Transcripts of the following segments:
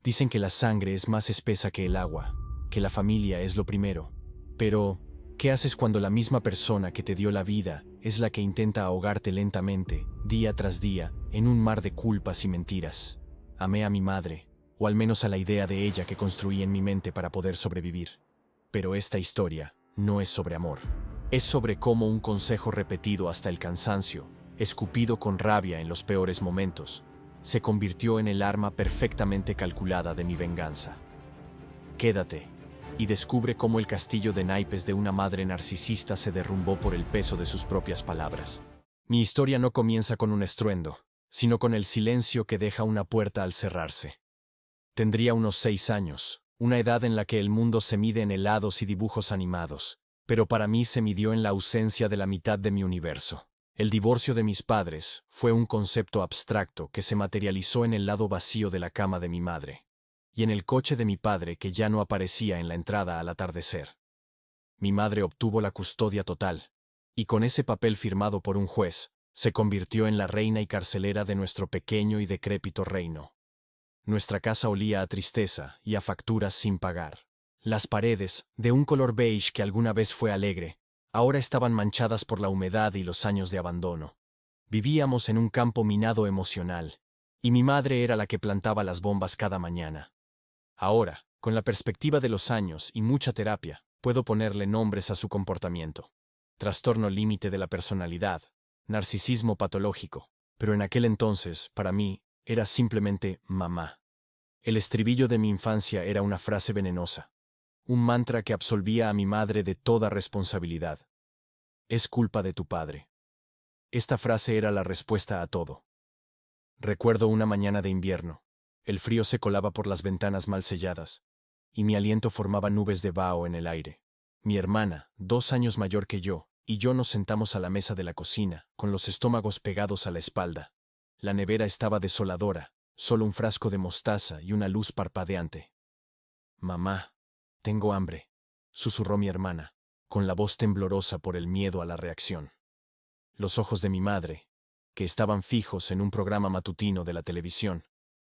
Dicen que la sangre es más espesa que el agua, que la familia es lo primero. Pero, ¿qué haces cuando la misma persona que te dio la vida es la que intenta ahogarte lentamente, día tras día, en un mar de culpas y mentiras? Amé a mi madre, o al menos a la idea de ella que construí en mi mente para poder sobrevivir. Pero esta historia no es sobre amor. Es sobre cómo un consejo repetido hasta el cansancio, escupido con rabia en los peores momentos, se convirtió en el arma perfectamente calculada de mi venganza. Quédate y descubre cómo el castillo de naipes de una madre narcisista se derrumbó por el peso de sus propias palabras. Mi historia no comienza con un estruendo, sino con el silencio que deja una puerta al cerrarse. Tendría unos 6 años, una edad en la que el mundo se mide en helados y dibujos animados, pero para mí se midió en la ausencia de la mitad de mi universo. El divorcio de mis padres fue un concepto abstracto que se materializó en el lado vacío de la cama de mi madre, y en el coche de mi padre que ya no aparecía en la entrada al atardecer. Mi madre obtuvo la custodia total, y con ese papel firmado por un juez, se convirtió en la reina y carcelera de nuestro pequeño y decrépito reino. Nuestra casa olía a tristeza y a facturas sin pagar. Las paredes, de un color beige que alguna vez fue alegre, ahora estaban manchadas por la humedad y los años de abandono. Vivíamos en un campo minado emocional, y mi madre era la que plantaba las bombas cada mañana. Ahora, con la perspectiva de los años y mucha terapia, puedo ponerle nombres a su comportamiento. Trastorno límite de la personalidad, narcisismo patológico, pero en aquel entonces, para mí, era simplemente mamá. El estribillo de mi infancia era una frase venenosa, un mantra que absolvía a mi madre de toda responsabilidad. Es culpa de tu padre. Esta frase era la respuesta a todo. Recuerdo una mañana de invierno. El frío se colaba por las ventanas mal selladas, y mi aliento formaba nubes de vaho en el aire. Mi hermana, 2 años mayor que yo, y yo nos sentamos a la mesa de la cocina, con los estómagos pegados a la espalda. La nevera estaba desoladora, solo un frasco de mostaza y una luz parpadeante. «Mamá, tengo hambre», susurró mi hermana, con la voz temblorosa por el miedo a la reacción. Los ojos de mi madre, que estaban fijos en un programa matutino de la televisión,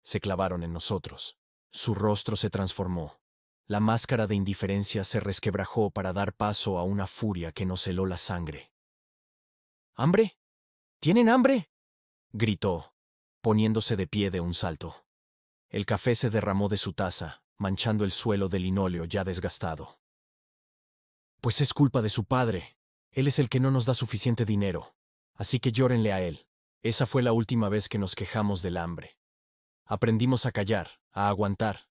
se clavaron en nosotros. Su rostro se transformó. La máscara de indiferencia se resquebrajó para dar paso a una furia que nos heló la sangre. «¿Hambre? ¿Tienen hambre?», gritó, poniéndose de pie de un salto. El café se derramó de su taza, manchando el suelo de linóleo ya desgastado. «Pues es culpa de su padre. Él es el que no nos da suficiente dinero. Así que llórenle a él». Esa fue la última vez que nos quejamos del hambre. Aprendimos a callar, a aguantar.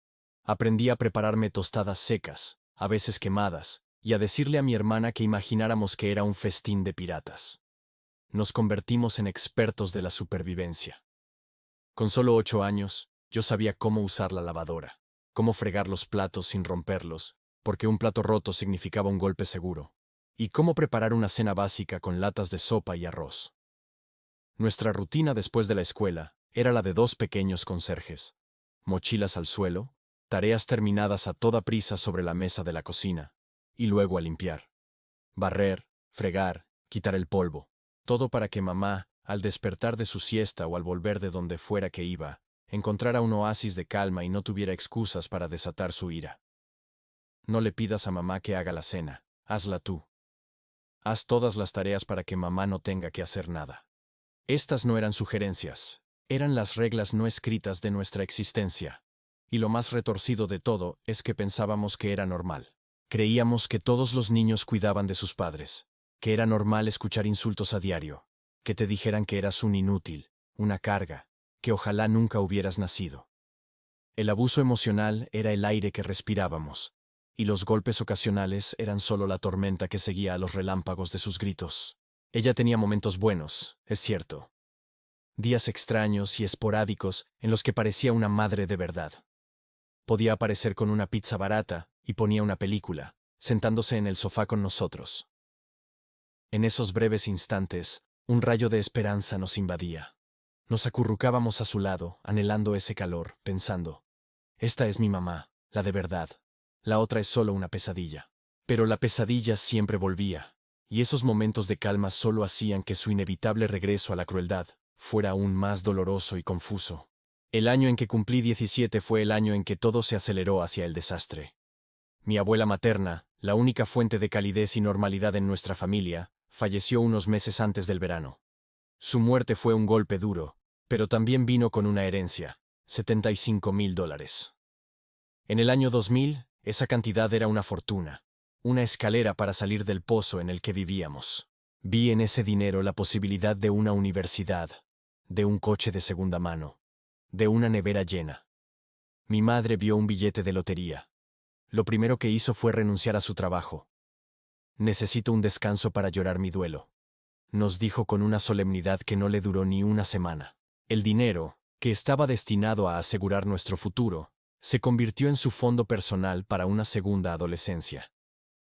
Aprendí a prepararme tostadas secas, a veces quemadas, y a decirle a mi hermana que imagináramos que era un festín de piratas. Nos convertimos en expertos de la supervivencia. Con solo 8 años, yo sabía cómo usar la lavadora, cómo fregar los platos sin romperlos, porque un plato roto significaba un golpe seguro, y cómo preparar una cena básica con latas de sopa y arroz. Nuestra rutina después de la escuela era la de 2 pequeños conserjes. Mochilas al suelo, tareas terminadas a toda prisa sobre la mesa de la cocina, y luego a limpiar. Barrer, fregar, quitar el polvo, todo para que mamá, al despertar de su siesta o al volver de donde fuera que iba, encontrara un oasis de calma y no tuviera excusas para desatar su ira. No le pidas a mamá que haga la cena, hazla tú. Haz todas las tareas para que mamá no tenga que hacer nada. Estas no eran sugerencias, eran las reglas no escritas de nuestra existencia. Y lo más retorcido de todo es que pensábamos que era normal. Creíamos que todos los niños cuidaban de sus padres, que era normal escuchar insultos a diario, que te dijeran que eras un inútil, una carga, que ojalá nunca hubieras nacido. El abuso emocional era el aire que respirábamos, y los golpes ocasionales eran solo la tormenta que seguía a los relámpagos de sus gritos. Ella tenía momentos buenos, es cierto. Días extraños y esporádicos en los que parecía una madre de verdad. Podía aparecer con una pizza barata y ponía una película, sentándose en el sofá con nosotros. En esos breves instantes, un rayo de esperanza nos invadía. Nos acurrucábamos a su lado, anhelando ese calor, pensando: esta es mi mamá, la de verdad. La otra es solo una pesadilla. Pero la pesadilla siempre volvía, y esos momentos de calma solo hacían que su inevitable regreso a la crueldad fuera aún más doloroso y confuso. El año en que cumplí 17 fue el año en que todo se aceleró hacia el desastre. Mi abuela materna, la única fuente de calidez y normalidad en nuestra familia, falleció unos meses antes del verano. Su muerte fue un golpe duro, pero también vino con una herencia, $75,000. En el año 2000, esa cantidad era una fortuna, una escalera para salir del pozo en el que vivíamos. Vi en ese dinero la posibilidad de una universidad, de un coche de segunda mano, de una nevera llena. Mi madre vio un billete de lotería. Lo primero que hizo fue renunciar a su trabajo. Necesito un descanso para llorar mi duelo, nos dijo con una solemnidad que no le duró ni una semana. El dinero, que estaba destinado a asegurar nuestro futuro, se convirtió en su fondo personal para una segunda adolescencia.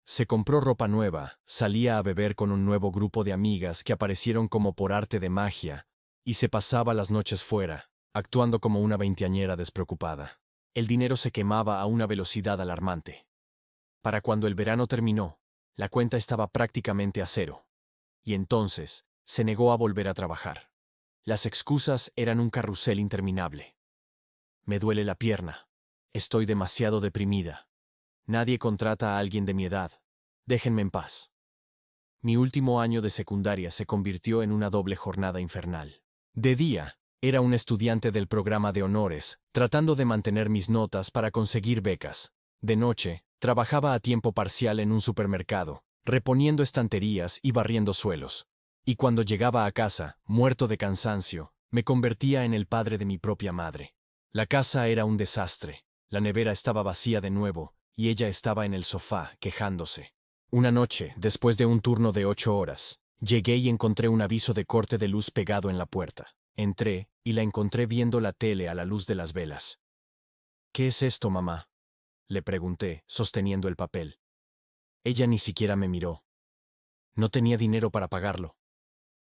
Se compró ropa nueva, salía a beber con un nuevo grupo de amigas que aparecieron como por arte de magia, y se pasaba las noches fuera, actuando como una veinteañera despreocupada. El dinero se quemaba a una velocidad alarmante. Para cuando el verano terminó, la cuenta estaba prácticamente a cero. Y entonces, se negó a volver a trabajar. Las excusas eran un carrusel interminable. Me duele la pierna. Estoy demasiado deprimida. Nadie contrata a alguien de mi edad. Déjenme en paz. Mi último año de secundaria se convirtió en una doble jornada infernal. De día, era un estudiante del programa de honores, tratando de mantener mis notas para conseguir becas. De noche, trabajaba a tiempo parcial en un supermercado, reponiendo estanterías y barriendo suelos. Y cuando llegaba a casa, muerto de cansancio, me convertía en el padre de mi propia madre. La casa era un desastre. La nevera estaba vacía de nuevo, y ella estaba en el sofá, quejándose. Una noche, después de un turno de 8 horas, llegué y encontré un aviso de corte de luz pegado en la puerta. Entré, y la encontré viendo la tele a la luz de las velas. ¿Qué es esto, mamá?, le pregunté, sosteniendo el papel. Ella ni siquiera me miró. No tenía dinero para pagarlo.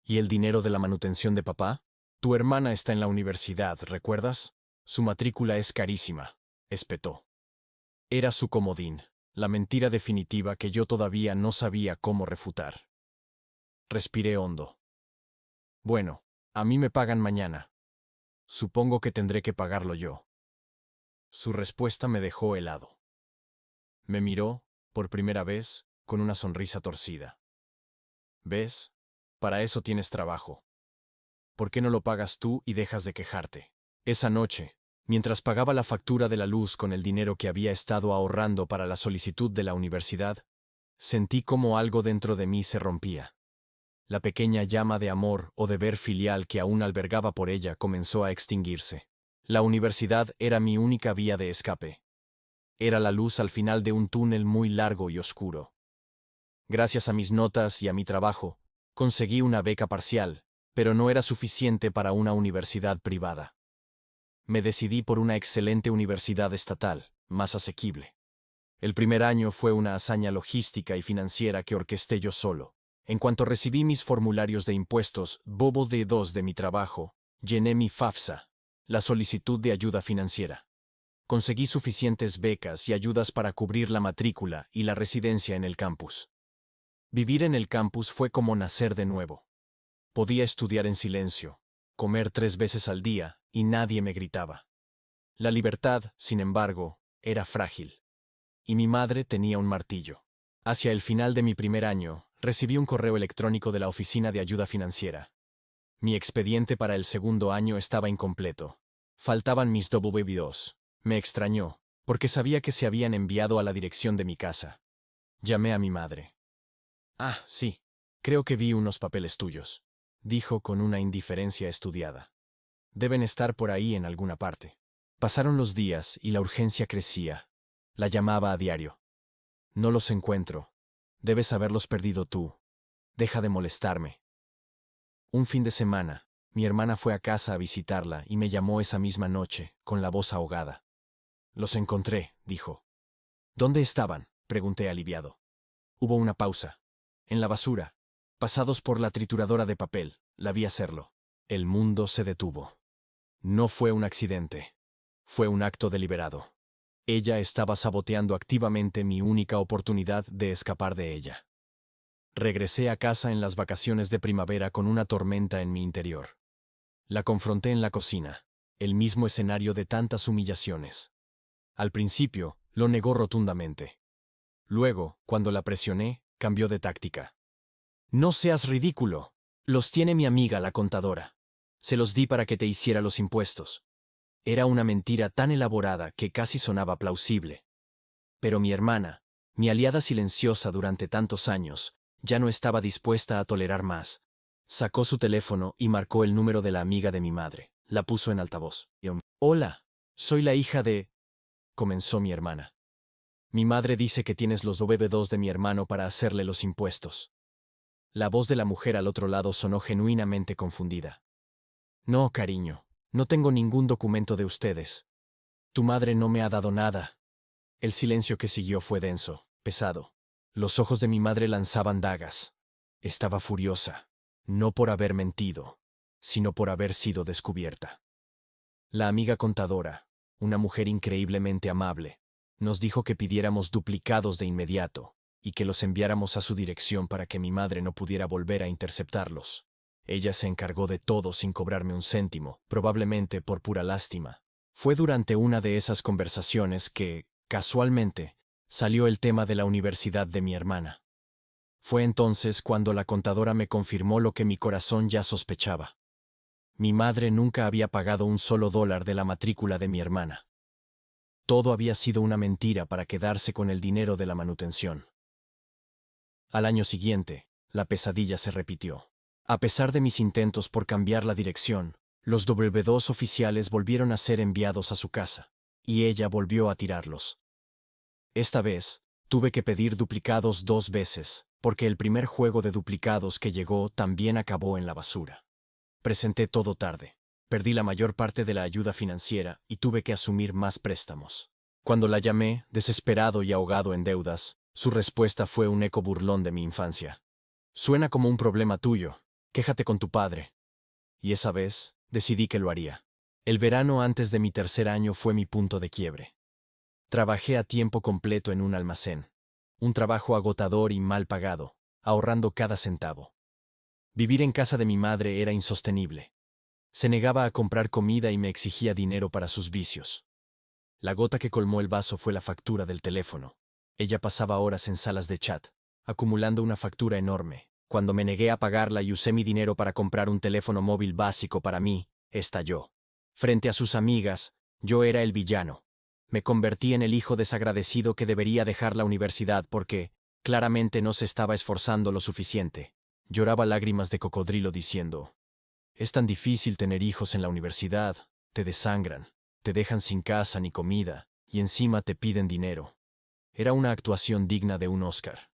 ¿Y el dinero de la manutención de papá? Tu hermana está en la universidad, ¿recuerdas? Su matrícula es carísima, espetó. Era su comodín, la mentira definitiva que yo todavía no sabía cómo refutar. Respiré hondo. Bueno, a mí me pagan mañana. Supongo que tendré que pagarlo yo. Su respuesta me dejó helado. Me miró, por primera vez, con una sonrisa torcida. ¿Ves? Para eso tienes trabajo. ¿Por qué no lo pagas tú y dejas de quejarte? Esa noche, mientras pagaba la factura de la luz con el dinero que había estado ahorrando para la solicitud de la universidad, sentí como algo dentro de mí se rompía. La pequeña llama de amor o deber filial que aún albergaba por ella comenzó a extinguirse. La universidad era mi única vía de escape. Era la luz al final de un túnel muy largo y oscuro. Gracias a mis notas y a mi trabajo, conseguí una beca parcial, pero no era suficiente para una universidad privada. Me decidí por una excelente universidad estatal, más asequible. El primer año fue una hazaña logística y financiera que orquesté yo solo. En cuanto recibí mis formularios de impuestos, bobo de 2 de mi trabajo, llené mi FAFSA, la solicitud de ayuda financiera. Conseguí suficientes becas y ayudas para cubrir la matrícula y la residencia en el campus. Vivir en el campus fue como nacer de nuevo. Podía estudiar en silencio, comer 3 veces al día, y nadie me gritaba. La libertad, sin embargo, era frágil. Y mi madre tenía un martillo. Hacia el final de mi primer año, recibí un correo electrónico de la Oficina de Ayuda Financiera. Mi expediente para el segundo año estaba incompleto. Faltaban mis WB2. Me extrañó, porque sabía que se habían enviado a la dirección de mi casa. Llamé a mi madre. Ah, sí, creo que vi unos papeles tuyos, dijo con una indiferencia estudiada. Deben estar por ahí en alguna parte. Pasaron los días y la urgencia crecía. La llamaba a diario. No los encuentro. Debes haberlos perdido tú. Deja de molestarme. Un fin de semana, mi hermana fue a casa a visitarla y me llamó esa misma noche, con la voz ahogada. Los encontré, dijo. ¿Dónde estaban?, pregunté aliviado. Hubo una pausa. En la basura. Pasados por la trituradora de papel, la vi hacerlo. El mundo se detuvo. No fue un accidente. Fue un acto deliberado. Ella estaba saboteando activamente mi única oportunidad de escapar de ella. Regresé a casa en las vacaciones de primavera con una tormenta en mi interior. La confronté en la cocina. El mismo escenario de tantas humillaciones. Al principio, lo negó rotundamente. Luego, cuando la presioné, cambió de táctica. No seas ridículo. Los tiene mi amiga la contadora. Se los di para que te hiciera los impuestos. Era una mentira tan elaborada que casi sonaba plausible. Pero mi hermana, mi aliada silenciosa durante tantos años, ya no estaba dispuesta a tolerar más. Sacó su teléfono y marcó el número de la amiga de mi madre. La puso en altavoz. Hola, soy la hija de... comenzó mi hermana. Mi madre dice que tienes los W2 de mi hermano para hacerle los impuestos. La voz de la mujer al otro lado sonó genuinamente confundida. No, cariño, no tengo ningún documento de ustedes. Tu madre no me ha dado nada. El silencio que siguió fue denso, pesado. Los ojos de mi madre lanzaban dagas. Estaba furiosa, no por haber mentido, sino por haber sido descubierta. La amiga contadora, una mujer increíblemente amable, nos dijo que pidiéramos duplicados de inmediato y que los enviáramos a su dirección para que mi madre no pudiera volver a interceptarlos. Ella se encargó de todo sin cobrarme un céntimo, probablemente por pura lástima. Fue durante una de esas conversaciones que, casualmente, salió el tema de la universidad de mi hermana. Fue entonces cuando la contadora me confirmó lo que mi corazón ya sospechaba. Mi madre nunca había pagado un solo dólar de la matrícula de mi hermana. Todo había sido una mentira para quedarse con el dinero de la manutención. Al año siguiente, la pesadilla se repitió. A pesar de mis intentos por cambiar la dirección, los W2 oficiales volvieron a ser enviados a su casa, y ella volvió a tirarlos. Esta vez, tuve que pedir duplicados 2 veces, porque el primer juego de duplicados que llegó también acabó en la basura. Presenté todo tarde. Perdí la mayor parte de la ayuda financiera y tuve que asumir más préstamos. Cuando la llamé, desesperado y ahogado en deudas, su respuesta fue un eco burlón de mi infancia. Suena como un problema tuyo. Quéjate con tu padre. Y esa vez, decidí que lo haría. El verano antes de mi tercer año fue mi punto de quiebre. Trabajé a tiempo completo en un almacén. Un trabajo agotador y mal pagado, ahorrando cada centavo. Vivir en casa de mi madre era insostenible. Se negaba a comprar comida y me exigía dinero para sus vicios. La gota que colmó el vaso fue la factura del teléfono. Ella pasaba horas en salas de chat, acumulando una factura enorme. Cuando me negué a pagarla y usé mi dinero para comprar un teléfono móvil básico para mí, estalló. Frente a sus amigas, yo era el villano. Me convertí en el hijo desagradecido que debería dejar la universidad porque, claramente no se estaba esforzando lo suficiente. Lloraba lágrimas de cocodrilo diciendo: es tan difícil tener hijos en la universidad, te desangran, te dejan sin casa ni comida, y encima te piden dinero. Era una actuación digna de un Oscar.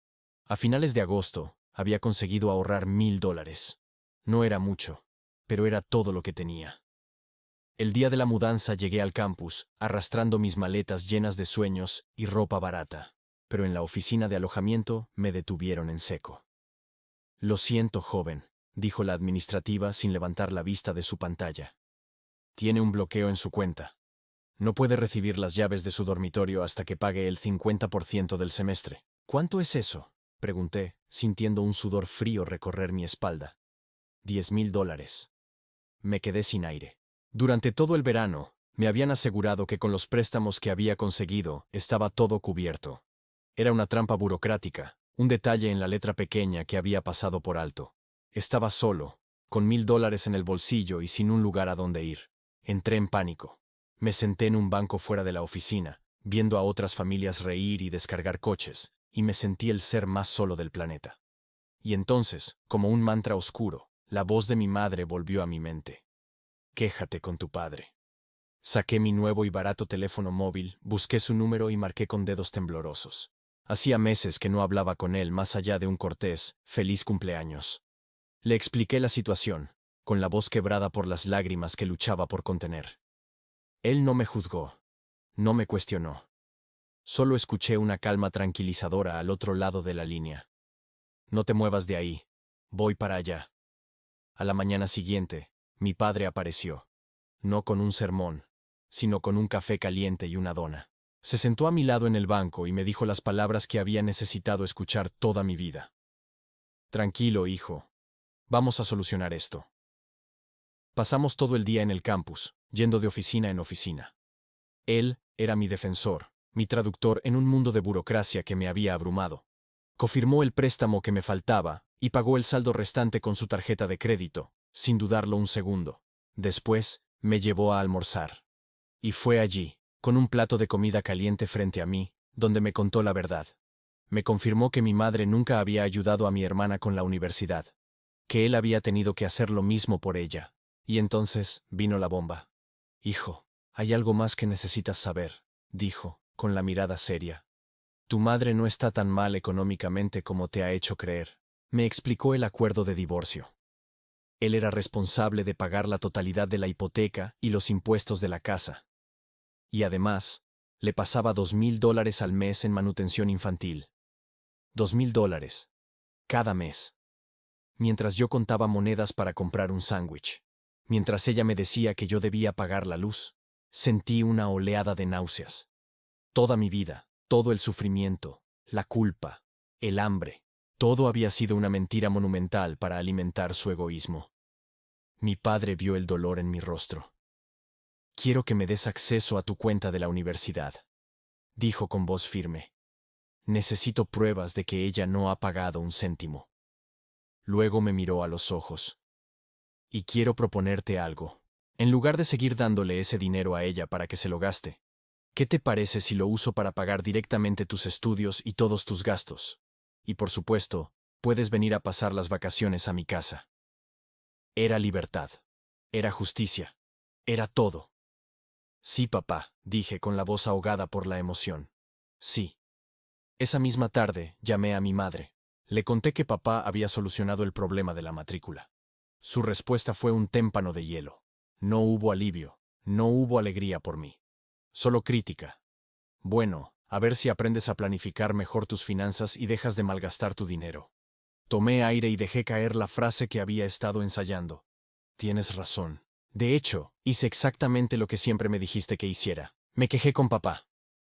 A finales de agosto, había conseguido ahorrar $1000. No era mucho, pero era todo lo que tenía. El día de la mudanza llegué al campus, arrastrando mis maletas llenas de sueños y ropa barata, pero en la oficina de alojamiento me detuvieron en seco. Lo siento, joven, dijo la administrativa sin levantar la vista de su pantalla. Tiene un bloqueo en su cuenta. No puede recibir las llaves de su dormitorio hasta que pague el 50% del semestre. ¿Cuánto es eso?, pregunté, sintiendo un sudor frío recorrer mi espalda. $10,000. Me quedé sin aire. Durante todo el verano, me habían asegurado que con los préstamos que había conseguido, estaba todo cubierto. Era una trampa burocrática, un detalle en la letra pequeña que había pasado por alto. Estaba solo, con $1000 en el bolsillo y sin un lugar a donde ir. Entré en pánico. Me senté en un banco fuera de la oficina, viendo a otras familias reír y descargar coches, y me sentí el ser más solo del planeta. Y entonces, como un mantra oscuro, la voz de mi madre volvió a mi mente. Quéjate con tu padre. Saqué mi nuevo y barato teléfono móvil, busqué su número y marqué con dedos temblorosos. Hacía meses que no hablaba con él más allá de un cortés «Feliz cumpleaños». Le expliqué la situación, con la voz quebrada por las lágrimas que luchaba por contener. Él no me juzgó, no me cuestionó. Solo escuché una calma tranquilizadora al otro lado de la línea. No te muevas de ahí, voy para allá. A la mañana siguiente, mi padre apareció, no con un sermón, sino con un café caliente y una dona. Se sentó a mi lado en el banco y me dijo las palabras que había necesitado escuchar toda mi vida. Tranquilo, hijo. Vamos a solucionar esto. Pasamos todo el día en el campus, yendo de oficina en oficina. Él era mi defensor, mi traductor en un mundo de burocracia que me había abrumado. Confirmó el préstamo que me faltaba y pagó el saldo restante con su tarjeta de crédito, sin dudarlo un segundo. Después, me llevó a almorzar. Y fue allí, con un plato de comida caliente frente a mí, donde me contó la verdad. Me confirmó que mi madre nunca había ayudado a mi hermana con la universidad, que él había tenido que hacer lo mismo por ella. Y entonces vino la bomba. Hijo, hay algo más que necesitas saber, dijo, con la mirada seria. Tu madre no está tan mal económicamente como te ha hecho creer. Me explicó el acuerdo de divorcio. Él era responsable de pagar la totalidad de la hipoteca y los impuestos de la casa. Y además, le pasaba $2,000 al mes en manutención infantil. $2,000. Cada mes. Mientras yo contaba monedas para comprar un sándwich. Mientras ella me decía que yo debía pagar la luz. Sentí una oleada de náuseas. Toda mi vida, todo el sufrimiento, la culpa, el hambre, todo había sido una mentira monumental para alimentar su egoísmo. Mi padre vio el dolor en mi rostro. Quiero que me des acceso a tu cuenta de la universidad, dijo con voz firme. Necesito pruebas de que ella no ha pagado un céntimo. Luego me miró a los ojos. Y quiero proponerte algo. En lugar de seguir dándole ese dinero a ella para que se lo gaste, ¿qué te parece si lo uso para pagar directamente tus estudios y todos tus gastos? Y por supuesto, puedes venir a pasar las vacaciones a mi casa. Era libertad. Era justicia. Era todo. Sí, papá, dije con la voz ahogada por la emoción. Sí. Esa misma tarde llamé a mi madre. Le conté que papá había solucionado el problema de la matrícula. Su respuesta fue un témpano de hielo. No hubo alivio, no hubo alegría por mí. Solo crítica. Bueno, a ver si aprendes a planificar mejor tus finanzas y dejas de malgastar tu dinero. Tomé aire y dejé caer la frase que había estado ensayando. Tienes razón. De hecho, hice exactamente lo que siempre me dijiste que hiciera. Me quejé con papá.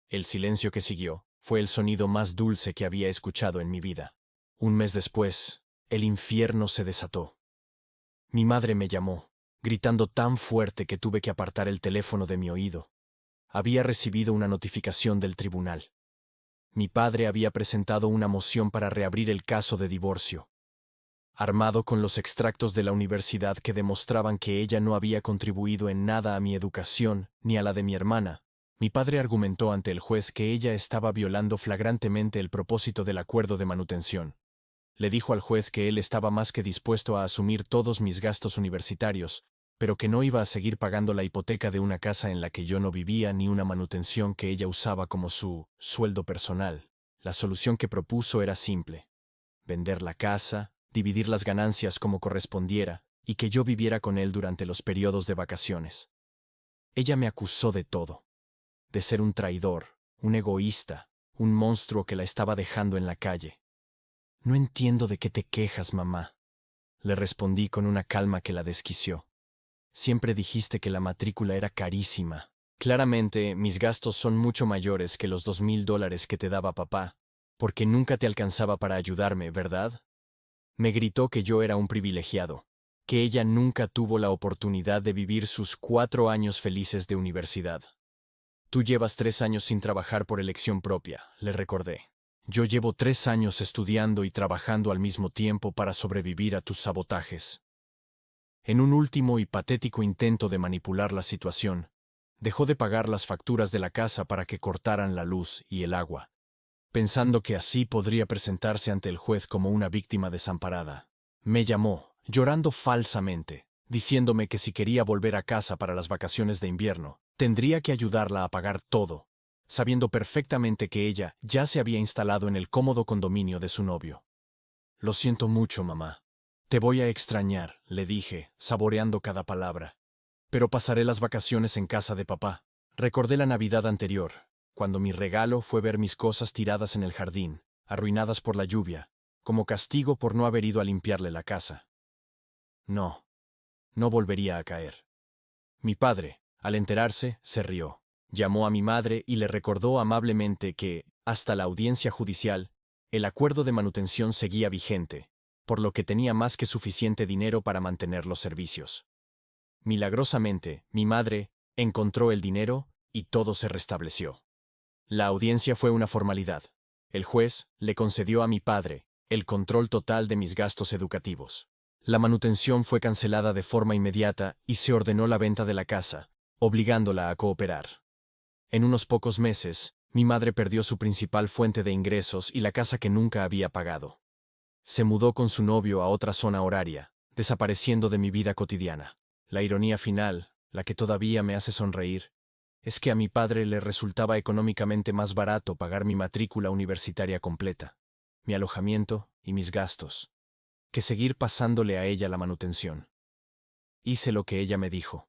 El silencio que siguió fue el sonido más dulce que había escuchado en mi vida. Un mes después, el infierno se desató. Mi madre me llamó, gritando tan fuerte que tuve que apartar el teléfono de mi oído. Había recibido una notificación del tribunal. Mi padre había presentado una moción para reabrir el caso de divorcio. Armado con los extractos de la universidad que demostraban que ella no había contribuido en nada a mi educación ni a la de mi hermana, mi padre argumentó ante el juez que ella estaba violando flagrantemente el propósito del acuerdo de manutención. Le dijo al juez que él estaba más que dispuesto a asumir todos mis gastos universitarios, pero que no iba a seguir pagando la hipoteca de una casa en la que yo no vivía ni una manutención que ella usaba como su sueldo personal. La solución que propuso era simple: vender la casa, dividir las ganancias como correspondiera, y que yo viviera con él durante los periodos de vacaciones. Ella me acusó de todo: de ser un traidor, un egoísta, un monstruo que la estaba dejando en la calle. No entiendo de qué te quejas, mamá, le respondí con una calma que la desquició. Siempre dijiste que la matrícula era carísima. Claramente, mis gastos son mucho mayores que los $2,000 que te daba papá, porque nunca te alcanzaba para ayudarme, ¿verdad? Me gritó que yo era un privilegiado, que ella nunca tuvo la oportunidad de vivir sus 4 años felices de universidad. Tú llevas 3 años sin trabajar por elección propia, le recordé. Yo llevo 3 años estudiando y trabajando al mismo tiempo para sobrevivir a tus sabotajes. En un último y patético intento de manipular la situación, dejó de pagar las facturas de la casa para que cortaran la luz y el agua, pensando que así podría presentarse ante el juez como una víctima desamparada. Me llamó, llorando falsamente, diciéndome que si quería volver a casa para las vacaciones de invierno, tendría que ayudarla a pagar todo, sabiendo perfectamente que ella ya se había instalado en el cómodo condominio de su novio. Lo siento mucho, mamá. Te voy a extrañar, le dije, saboreando cada palabra. Pero pasaré las vacaciones en casa de papá. Recordé la Navidad anterior, cuando mi regalo fue ver mis cosas tiradas en el jardín, arruinadas por la lluvia, como castigo por no haber ido a limpiarle la casa. No, no volvería a caer. Mi padre, al enterarse, se rió. Llamó a mi madre y le recordó amablemente que, hasta la audiencia judicial, el acuerdo de manutención seguía vigente, por lo que tenía más que suficiente dinero para mantener los servicios. Milagrosamente, mi madre encontró el dinero y todo se restableció. La audiencia fue una formalidad. El juez le concedió a mi padre el control total de mis gastos educativos. La manutención fue cancelada de forma inmediata y se ordenó la venta de la casa, obligándola a cooperar. En unos pocos meses, mi madre perdió su principal fuente de ingresos y la casa que nunca había pagado. Se mudó con su novio a otra zona horaria, desapareciendo de mi vida cotidiana. La ironía final, la que todavía me hace sonreír, es que a mi padre le resultaba económicamente más barato pagar mi matrícula universitaria completa, mi alojamiento y mis gastos, que seguir pasándole a ella la manutención. Hice lo que ella me dijo,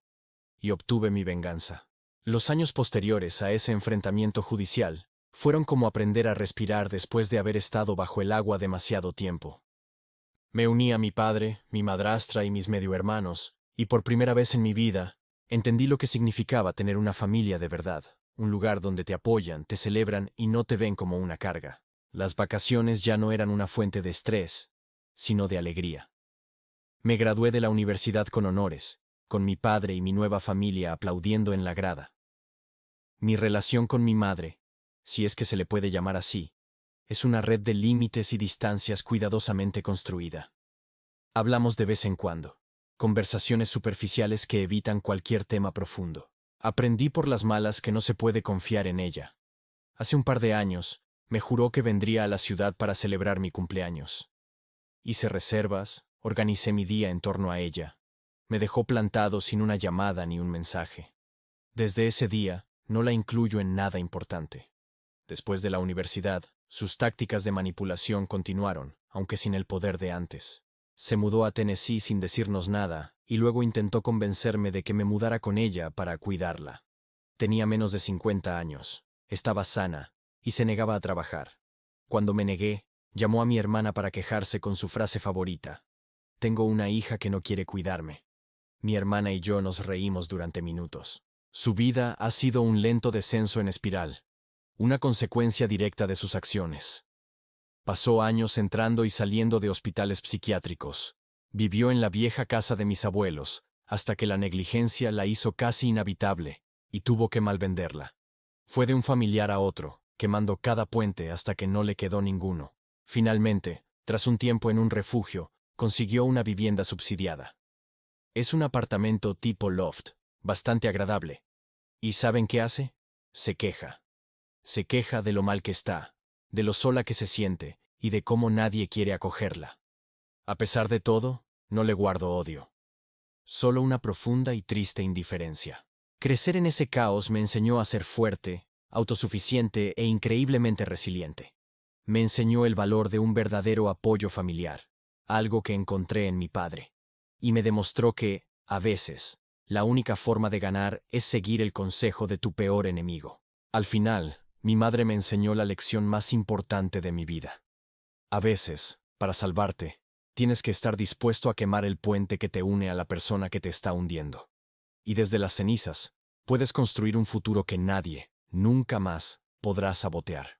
y obtuve mi venganza. Los años posteriores a ese enfrentamiento judicial fueron como aprender a respirar después de haber estado bajo el agua demasiado tiempo. Me uní a mi padre, mi madrastra y mis medio hermanos, y por primera vez en mi vida, entendí lo que significaba tener una familia de verdad, un lugar donde te apoyan, te celebran y no te ven como una carga. Las vacaciones ya no eran una fuente de estrés, sino de alegría. Me gradué de la universidad con honores, con mi padre y mi nueva familia aplaudiendo en la grada. Mi relación con mi madre, si es que se le puede llamar así, es una red de límites y distancias cuidadosamente construida. Hablamos de vez en cuando, conversaciones superficiales que evitan cualquier tema profundo. Aprendí por las malas que no se puede confiar en ella. Hace un par de años, me juró que vendría a la ciudad para celebrar mi cumpleaños. Hice reservas, organicé mi día en torno a ella. Me dejó plantado sin una llamada ni un mensaje. Desde ese día, no la incluyo en nada importante. Después de la universidad, sus tácticas de manipulación continuaron, aunque sin el poder de antes. Se mudó a Tennessee sin decirnos nada, y luego intentó convencerme de que me mudara con ella para cuidarla. Tenía menos de 50 años, estaba sana, y se negaba a trabajar. Cuando me negué, llamó a mi hermana para quejarse con su frase favorita: «Tengo una hija que no quiere cuidarme». Mi hermana y yo nos reímos durante minutos. Su vida ha sido un lento descenso en espiral, una consecuencia directa de sus acciones. Pasó años entrando y saliendo de hospitales psiquiátricos. Vivió en la vieja casa de mis abuelos, hasta que la negligencia la hizo casi inhabitable, y tuvo que malvenderla. Fue de un familiar a otro, quemando cada puente hasta que no le quedó ninguno. Finalmente, tras un tiempo en un refugio, consiguió una vivienda subsidiada. Es un apartamento tipo loft, bastante agradable. ¿Y saben qué hace? Se queja. Se queja de lo mal que está, de lo sola que se siente y de cómo nadie quiere acogerla. A pesar de todo, no le guardo odio. Solo una profunda y triste indiferencia. Crecer en ese caos me enseñó a ser fuerte, autosuficiente e increíblemente resiliente. Me enseñó el valor de un verdadero apoyo familiar, algo que encontré en mi padre. Y me demostró que, a veces, la única forma de ganar es seguir el consejo de tu peor enemigo. Al final, mi madre me enseñó la lección más importante de mi vida. A veces, para salvarte, tienes que estar dispuesto a quemar el puente que te une a la persona que te está hundiendo. Y desde las cenizas, puedes construir un futuro que nadie, nunca más, podrá sabotear.